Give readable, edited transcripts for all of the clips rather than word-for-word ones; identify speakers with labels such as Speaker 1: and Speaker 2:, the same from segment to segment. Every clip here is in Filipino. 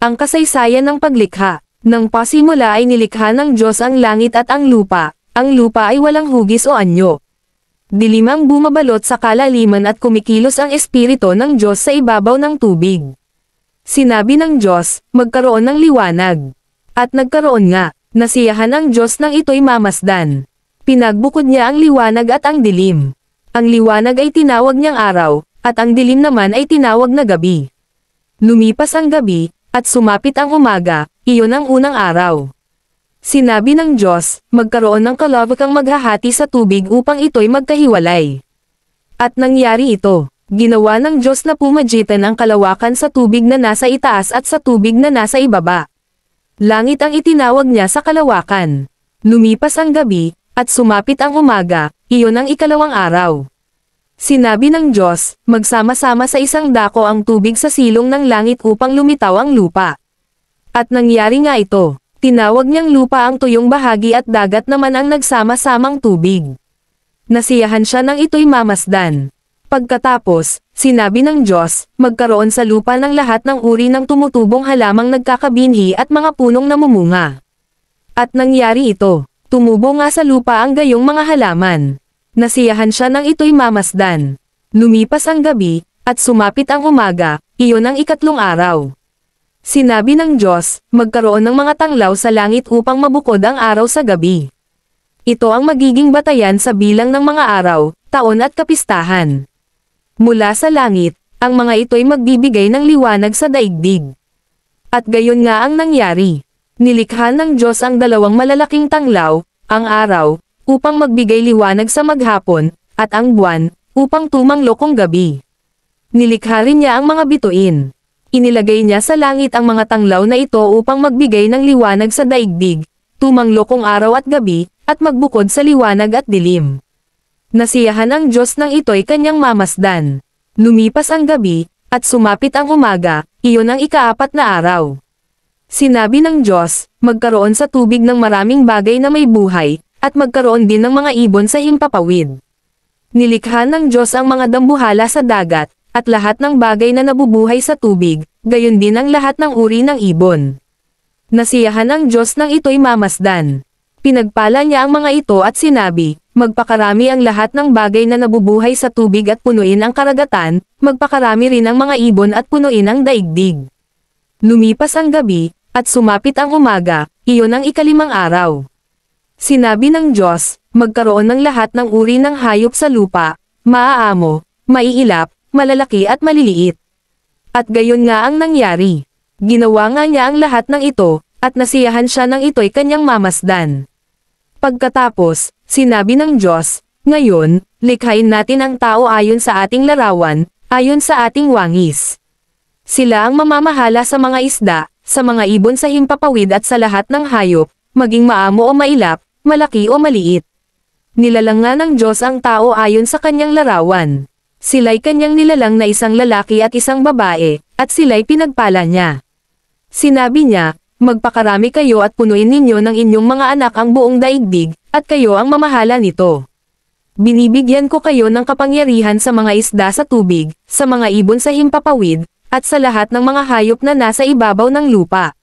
Speaker 1: Ang kasaysayan ng paglikha. Nang pasimula ay nilikha ng Diyos ang langit at ang lupa ay walang hugis o anyo. Dilim ang bumabalot sa kalaliman at kumikilos ang espiritu ng Diyos sa ibabaw ng tubig. Sinabi ng Diyos, magkaroon ng liwanag. At nagkaroon nga, nasiyahan ang Diyos nang ito'y mamasdan. Pinagbukod niya ang liwanag at ang dilim. Ang liwanag ay tinawag niyang araw, at ang dilim naman ay tinawag na gabi. Lumipas ang gabi, at sumapit ang umaga, iyon ang unang araw. Sinabi ng Diyos, magkaroon ng kalawakang maghahati sa tubig upang ito'y magkahiwalay. At nangyari ito. Ginawa ng Diyos na pumagitan ang kalawakan sa tubig na nasa itaas at sa tubig na nasa ibaba. Langit ang itinawag niya sa kalawakan. Lumipas ang gabi, at sumapit ang umaga, iyon ang ikalawang araw. Sinabi ng Diyos, magsama-sama sa isang dako ang tubig sa silong ng langit upang lumitaw ang lupa. At nangyari nga ito. Tinawag niyang lupa ang tuyong bahagi at dagat naman ang nagsama-samang tubig. Nasiyahan siya nang ito'y mamasdan. Pagkatapos, sinabi ng Diyos, magkaroon sa lupa ng lahat ng uri ng tumutubong halamang nagkakabinhi at mga punong namumunga. At nangyari ito. Tumubo nga sa lupa ang gayong mga halaman. Nasiyahan siya nang ito'y mamasdan. Lumipas ang gabi, at sumapit ang umaga, iyon ang ikatlong araw. Sinabi ng Diyos, magkaroon ng mga tanglaw sa langit upang mabukod ang araw sa gabi. Ito ang magiging batayan sa bilang ng mga araw, taon at kapistahan. Mula sa langit, ang mga ito'y magbibigay ng liwanag sa daigdig. At gayon nga ang nangyari. Nilikha ng Diyos ang dalawang malalaking tanglaw, ang araw, upang magbigay liwanag sa maghapon, at ang buwan, upang tumanglok ang gabi. Nilikha rin niya ang mga bituin. Inilagay niya sa langit ang mga tanglaw na ito upang magbigay ng liwanag sa daigdig, tumanglok ang araw at gabi, at magbukod sa liwanag at dilim. Nasiyahan ang Diyos nang ito'y kanyang mamasdan. Lumipas ang gabi, at sumapit ang umaga, iyon ang ikaapat na araw. Sinabi ng Diyos, magkaroon sa tubig ng maraming bagay na may buhay, at magkaroon din ng mga ibon sa himpapawid. Nilikha ng Diyos ang mga dambuhala sa dagat, at lahat ng bagay na nabubuhay sa tubig, gayon din ang lahat ng uri ng ibon. Nasiyahan ang Diyos nang ito'y mamasdan. Pinagpala niya ang mga ito at sinabi, magpakarami ang lahat ng bagay na nabubuhay sa tubig at punuin ang karagatan, magpakarami rin ang mga ibon at punuin ang daigdig. Lumipas ang gabi, at sumapit ang umaga, iyon ang ikalimang araw. Sinabi ng Diyos, magkaroon ng lahat ng uri ng hayop sa lupa, maaamo, maiilap, malalaki at maliliit. At gayon nga ang nangyari. Ginawa nga niya ang lahat ng ito, at nasiyahan siya nang ito'y kanyang mamasdan. Pagkatapos, sinabi ng Diyos, ngayon, likhain natin ang tao ayon sa ating larawan, ayon sa ating wangis. Sila ang mamamahala sa mga isda, sa mga ibon sa himpapawid at sa lahat ng hayop, maging maamo o mailap, malaki o maliit. Nilalang nga ng Diyos ang tao ayon sa kanyang larawan. Sila'y kanyang nilalang na isang lalaki at isang babae, at sila'y pinagpala niya. Sinabi niya, magpakarami kayo at punuin ninyo ng inyong mga anak ang buong daigdig, at kayo ang mamahala nito. Binibigyan ko kayo ng kapangyarihan sa mga isda sa tubig, sa mga ibon sa himpapawid, at sa lahat ng mga hayop na nasa ibabaw ng lupa.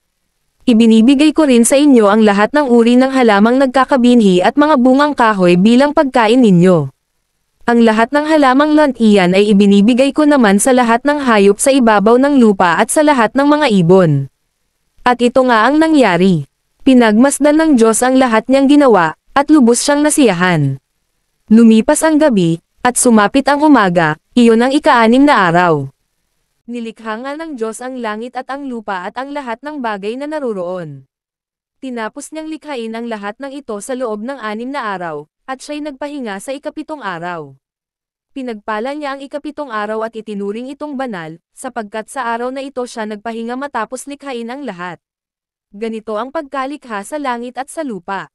Speaker 1: Ibinibigay ko rin sa inyo ang lahat ng uri ng halamang nagkakabinhi at mga bungang kahoy bilang pagkain ninyo. Ang lahat ng halamang lantian ay ibinibigay ko naman sa lahat ng hayop sa ibabaw ng lupa at sa lahat ng mga ibon. At ito nga ang nangyari. Pinagmasdan ng Diyos ang lahat niyang ginawa, at lubos siyang nasiyahan. Lumipas ang gabi, at sumapit ang umaga, iyon ang ika-6 na araw. Nilikha nga ng Diyos ang langit at ang lupa at ang lahat ng bagay na naruroon. Tinapos niyang likhain ang lahat ng ito sa loob ng 6 na araw, at siya'y nagpahinga sa ika-7 araw. Pinagpala niya ang ika-7 araw at itinuring itong banal, sapagkat sa araw na ito siya nagpahinga matapos likhain ang lahat. Ganito ang pagkalikha sa langit at sa lupa.